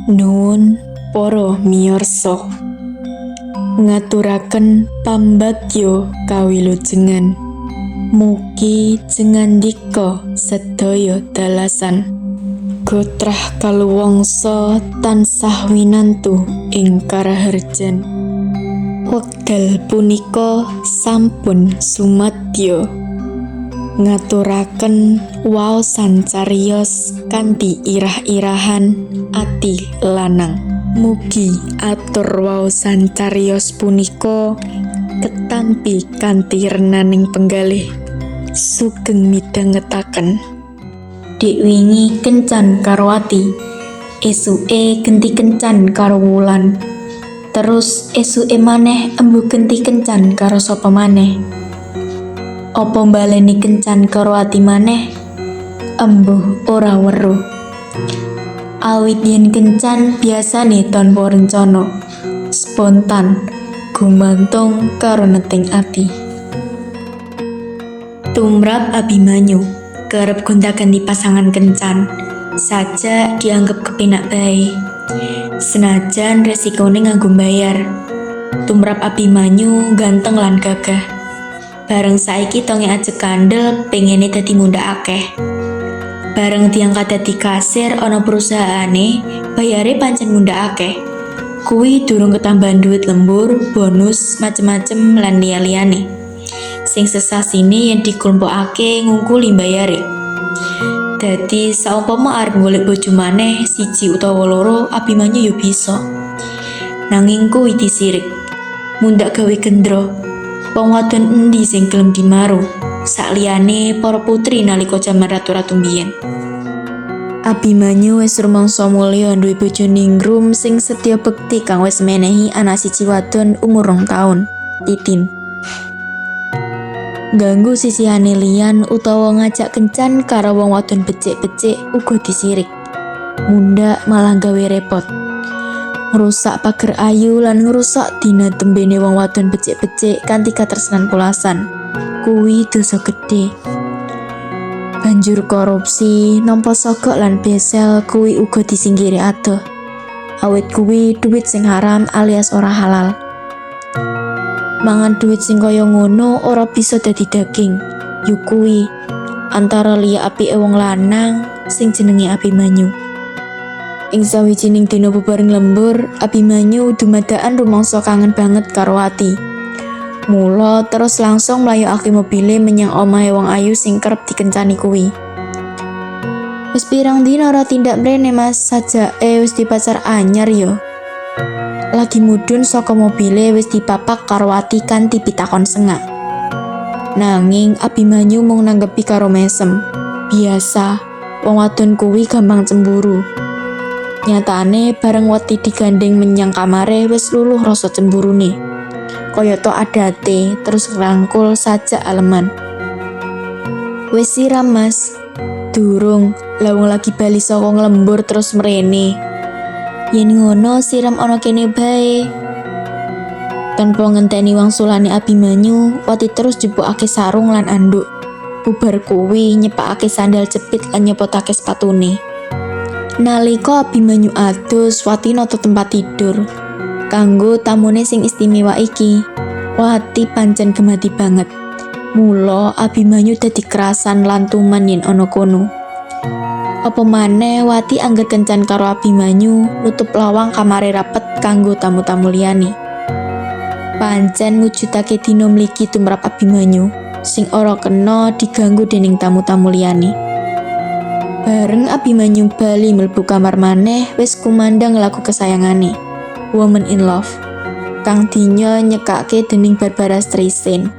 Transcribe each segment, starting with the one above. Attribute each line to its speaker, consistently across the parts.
Speaker 1: Nuwun para miyarsa, ngaturaken pambagyo kawilujengan. Mugi jengandika sedaya dalasan. Gotrah kaluwangsa tansah winantu ing karaharjan. Wekdal punika sampun sumadya. Ngaturaken waosan cariyos kanthi irah-irahan ati lanang. Mugi atur waosan cariyos punika ketampi kanthi renaning penggalih sugeng midhangetaken. Dik wingi kencan karo ati, esuke genti kencan karo wulan, terus esuke maneh embu genti kencan karo sapa maneh. Apa mbaleni kencan karo ati maneh? Embuh ora weruh. Awit yen kencan biasane tanpa rencana, spontan, gumantung karo neting ati. Tumrap Abimanyu, kerep gonta-ganti pasangan kencan, saja dianggap kepenak bae. Senajan resikone nganggo bayar. Tumrap Abimanyu ganteng lan gagah. Bareng saiki tonge ajeg kandel pengene dadi mundhak akeh. Bareng diangkat dadi kasir ana perusahaane, bayare pancen mundhak akeh. Kuwi durung ketambahan duit lembur, bonus, macem-macem lan liya-liyane. Sing sesasine yen dikumpulake ngungkuli bayare. Dadi saumpama arep golek bojo maneh siji utawa loro, Abimanyu yo bisa. Nanging kuwi disirik. Mundhak gawe gendro. Wong wadon endi sing gelem dimaru? Sakliyane para putri nalika jaman ratu-ratu biyen. Abimanyu wis rumangsa mulya duwe bojo ningrum sing setya bekti kang wis menehi anak siji wadon umur 2 taun, Titin. Ganggu sisihane liyan utawa ngajak kencan karo wong wadon becik-becik uga disirik. Mundhak malah gawe repot. Ngrusak pager ayu lan ngrusak dina tembene wong wadon becik-becik kanthi katresnan pulasan. Kuwi dosa gedhe. Banjur korupsi, nampa sogok lan besel kuwi uga disingkiri adoh. Awit kuwi duit sing haram alias ora halal. Mangan duit sing kaya ngono ora bisa dadi daging. Yu kuwi antara liya apike wong lanang sing jenenge Abimanyu. Ing sawijining dina bubaring lembur, Abimanyu dumadakan rumangsa kangen banget karo ati. Mula terus langsung mlayokake mobile menyang omahe wong ayu sing kerep dikencani kuwi. Wis pirang dina ora tindak mrene Mas, sajake wis dipacar anyar yo. Lagi mudhun saka mobile wis dipapak karo ati kanthi pitakon sengak. Nanging Abimanyu mung nanggepi karo mesem. Biasa, wong wadon kuwi gampang cemburu. Nyatane bareng weti digandeng menyang kamare wis luluh rasa cemburune. Kayata adate terus ngrangkul sajak aleman. Wis siram Mas. Durung, lawang lagi bali saka nglembur terus mrene. Yen ngono siram ana kene bae. Tanpa ngenteni wangsulane Abimanyu, wati terus jupukake sarung lan anduk. Bubar kuwi nyepakake sandal jepit lan nyepotake sepatune. Nalika Abimanyu adus, Wati nata tempat tidur. Kanggo tamune sing istimewa iki, Wati pancen gemati banget. Mula Abimanyu dadi kerasan lan tuman yen ana kono. Apa maneh Wati angger kencan karo Abimanyu, nutup lawang kamare rapet kanggo tamu-tamu liyane. Pancen mujudake dina mligi tumrap Abimanyu, sing ora kena diganggu dening tamu-tamu liyane. Bareng Abimanyu bali mlebu kamar maneh wis kumandang lagu kesayangane, Woman in Love, kang dinya nyekake dening Barbara Streisand,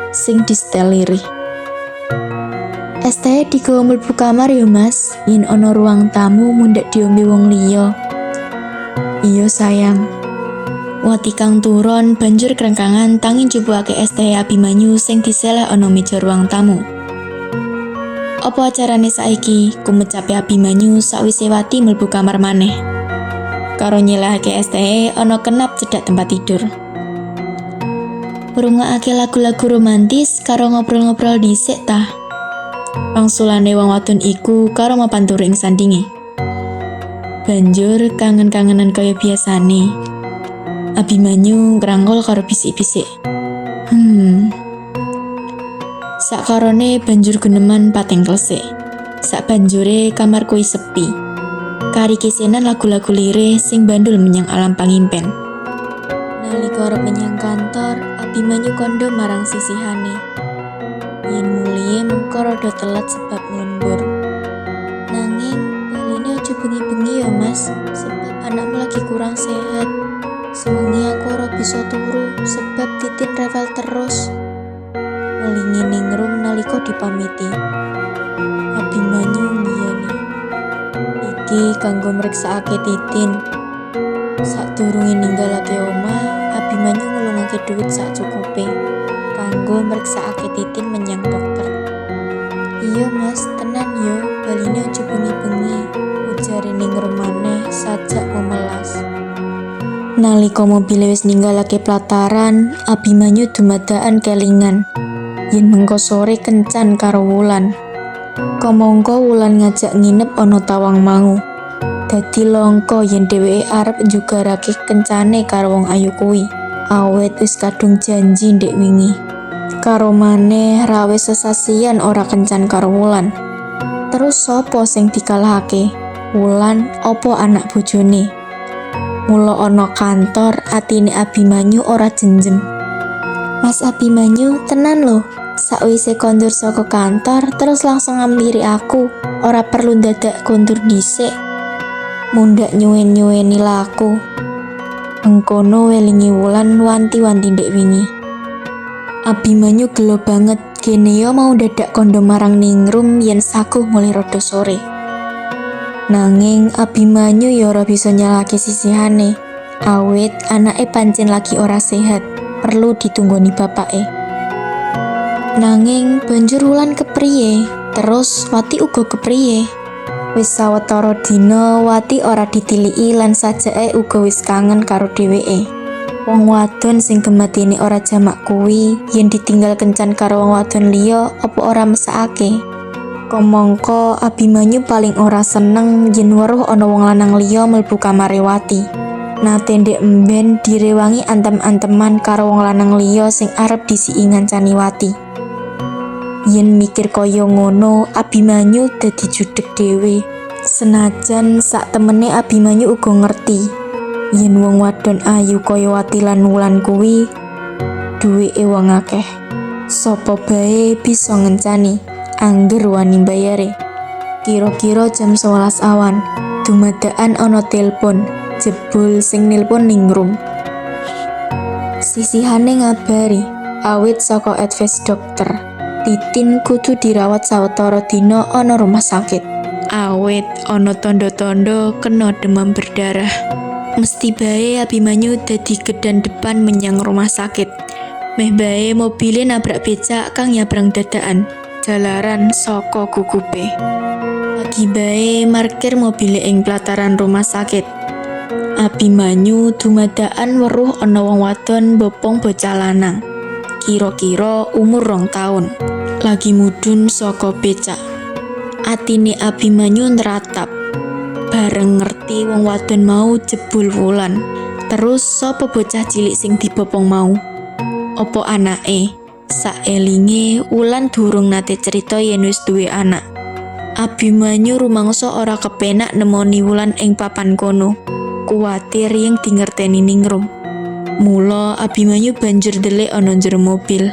Speaker 1: sing disetel lirih. Es teh digawa mlebu kamar yo Mas, yen ana ruang tamu mundhak diombe wong liya. Iya sayang. Wati kang turun banjur krengkangan tanging njupukake es teh Abimanyu sing diseleh ana meja ruang tamu. Apa acarane saiki? Kumecape Abimanyu sakwise Wati mlebu kamar maneh. Karo nyelehake es teh ana kenap cedhak tempat tidur. Ngrungokake lagu-lagu romantis karo ngobrol-ngobrol dhisik ta. Wangsulane wong wadon iku karo mapan turu ing sandinge. Banjur kangen-kangenan kaya biasane. Abimanyu ngrangkul karo bisik-bisik. Sakarone banjur geneman pateng klesik. Sakbanjure kamar kuwi sepi. Kari kisenan lagu-lagu lirih sing bandul menyang alam pangimpen. Nalika arep menyang kantor, Abimanyu kandha marang sisihane. Yen mulih mengko rada telat sebab nglembur. Nanging baline aja bengi-bengi ya Mas, sebab anakmu lagi kurang sehat. Sewengi aku ora bisa turu sebab Titin rewel terus. Ngelingi ningrum nalika dipamiti. Abimanyu ngiyani. Iki kanggo mriksakake Titin. Sadurunge ninggalake omah, Abimanyu ngulungake dhuwit sakcukupe kanggo mriksakake Titin menyang dokter. Iya Mas, tenan yo, baline aja bengi-bengi, ujare ningrum maneh sajak memelas. Nalika mobil wis ninggalake plataran, Abimanyu dumadakan kelingan. Yen mengko sore kencan karo Wulan. Kamangka Wulan ngajak nginep ana tawang mau. Dadi longko yen dheweke arep njugarake kencane karo wong ayu kuwi. Awet wis kadung janji ndek wingi. Karo maneh ra wis sesasian ora kencan karo Wulan. Terus sapa sing dikalahake? Wulan opo anak bojone? Mula ana kantor, atine Abimanyu ora jenjem. Mas Abimanyu, tenan lho. Sakwise kondur saka kantor, terus langsung ngampiri aku. Ora perlu dadak kondur dhisik. Mundak nyuwen-nyuweni laku. Mengkono welingi Wulan wanti-wanti ndek wingi. Abimanyu gelo banget, kene yo mau dadak kondo marang ningrum yen saguh mulai rada sore. Nanging Abimanyu ya ora bisa nyalahke sisihane. Awit anake pancen lagi ora sehat, perlu ditunggoni bapake. Nanging banjur Wulan kepriye? Terus Wati uga kepriye? Wis sawetara dina Wati ora ditiliki lan sajake uga wis kangen karo dheweke. Wong wadon sing gematine ora jamak kuwi yen ditinggal kencan karo wong wadon liya apa ora mesakake. Kamangka Abimanyu paling ora seneng yen weruh ana wong lanang liya mlebu kamare Wati. Nate ndek emben direwangi antem-anteman karo wong lanang liya sing arep disiki ngancani Wati. Yen mikir kaya ngono, Abimanyu dadi judeg dhewe. Senajan sak temene Abimanyu uga ngerti yen wong wadon ayu kaya Wati lan Wulan kuwi duweke wong akeh. Sapa bae bisa ngencani angger wani bayare. Kira-kira jam 11 awan, dumadakan ana telepon, jebul sing nilpon ningrum. Sisihane ngabari, awit saka advice dokter, Titin kudu dirawat sawetara dina ana rumah sakit. Awit ana tondo-tondo kena demam berdarah. Mesti bae Abimanyu dadi gedan depan menyang rumah sakit. Meh bae mobile nabrak becak kang nyabrang dadakan. Jalaran saka gugupe. Lagi bae markir mobile ing pelataran rumah sakit. Abimanyu dumadakan weruh ana wong wadon bopong bocah lanang. Kira-kira umur 2 taun. Lagi mudhun saka becak. Atine Abimanyu nratap. Bareng ngerti wong wadon mau jebul Wulan. Terus sapa bocah cilik sing dibopong mau? Opo anake? Saelinge Wulan durung nate cerita yen wis duwe anak. Abimanyu rumangsa ora kepenak nemoni Wulan ing papan kono. Kuwatir yen dingerteni ningrum. Mula Abimanyu banjur ndelik ana njero mobil.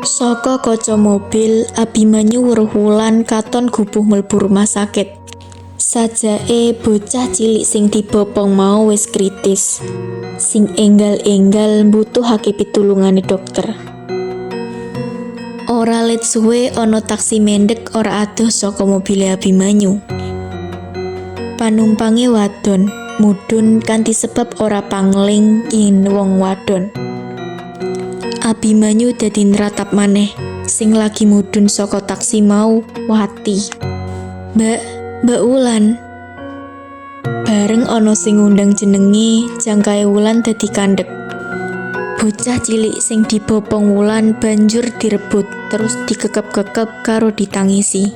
Speaker 1: Saka kaca mobil, Abimanyu weruh Wulan katon gubuh mlebu rumah sakit. Sajake bocah cilik sing dibopong mau wis kritis. Sing enggal-enggal mbutuhake pitulungane dokter. Ora let suwe ana taksi mendek ora adoh saka mobile Abimanyu. Panumpange wadon, mudhun kanthi sebab ora pangling yen wong wadon. Abimanyu dadi nratap maneh, sing lagi mudhun saka taksi mau Wati. Mbak Wulan. Bareng ana sing ngundang jenenge, jangkae Wulan dadi kandhek. Bocah cilik sing dibopong Wulan banjur direbut terus dikekep-kekep karo ditangisi.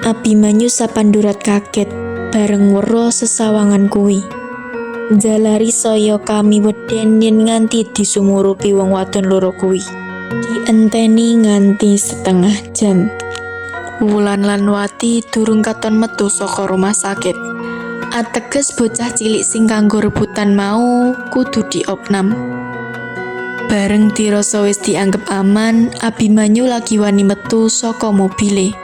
Speaker 1: Abimanyu sapandurat kaget, bareng weruh sesawangan kuwi. Jalari saya kami weden yen nganti disumurupi wong wadon loro kuwi. Dienteni nganti setengah jam. Wulan lan Wati durung katon metu saka rumah sakit. Ateges bocah cilik sing kanggo rebutan mau kudu diopnam. Bareng dirasa wis dianggep aman, Abimanyu lagi wani metu saka mobile.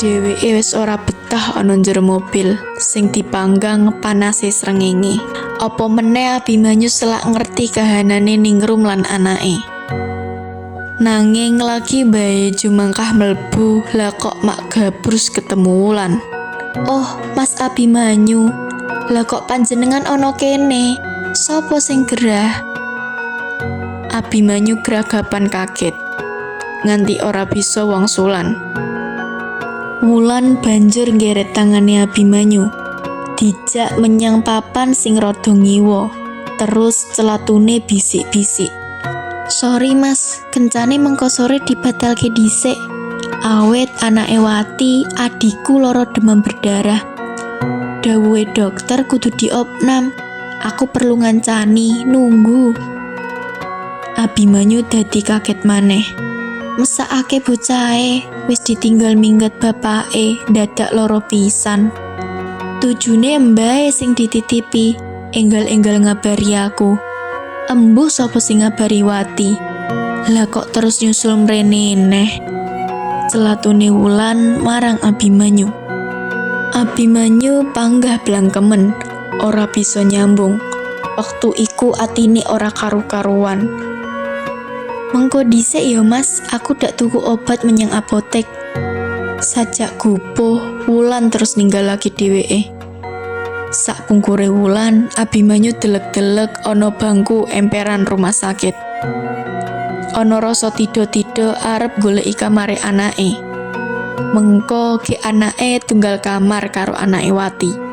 Speaker 1: Dheweke wis ora betah ana njero mobil sing dipanggang panase srengenge. Apa meneh Abimanyu selak ngerti kahanane Ningrum lan anake. Nanging lagi bae jumangkah mlebu, lah kok mak gabrus ketemu Wulan. "Oh, Mas Abimanyu, lah kok panjenengan ana kene? Sopo sing gerah?" Abimanyu gragapan kaget, nganti ora bisa wangsulan. Wulan banjur nggeret tangane Abimanyu, dijak menyang papan sing rada ngiwa, terus celatune bisik-bisik. "Sorry Mas, kencane mengko sore dibatalke dhisik. Awet anake Wati, adikku loro demam berdarah. Dawuhe dokter kudu diopnam. Aku perlu ngancani, nunggu." Abimanyu dadi kaget maneh. Mesakake bocahe wis ditinggal minggat bapake, dadak loro pisan. Tujune mbae sing dititipi, enggal-enggal ngabari aku. Embuh sapa sing ngabari Wati? Lah kok terus nyusul mrene neh? Celatune Wulan marang Abimanyu. Abimanyu panggah blangkemen, ora bisa nyambung. Waktu iku atine ora karu-karuan. "Mengko dhisik ya Mas, aku dak tuku obat menyang apotek." Sajak gupuh, Wulan terus ninggal lagi dheweke. Sak pungkure Wulan, Abimanyu delek-delek ana bangku emperan rumah sakit. Ana rasa tido-tido arep goleki kamare anake. Mengko ge anake tunggal kamar karo anake Wati.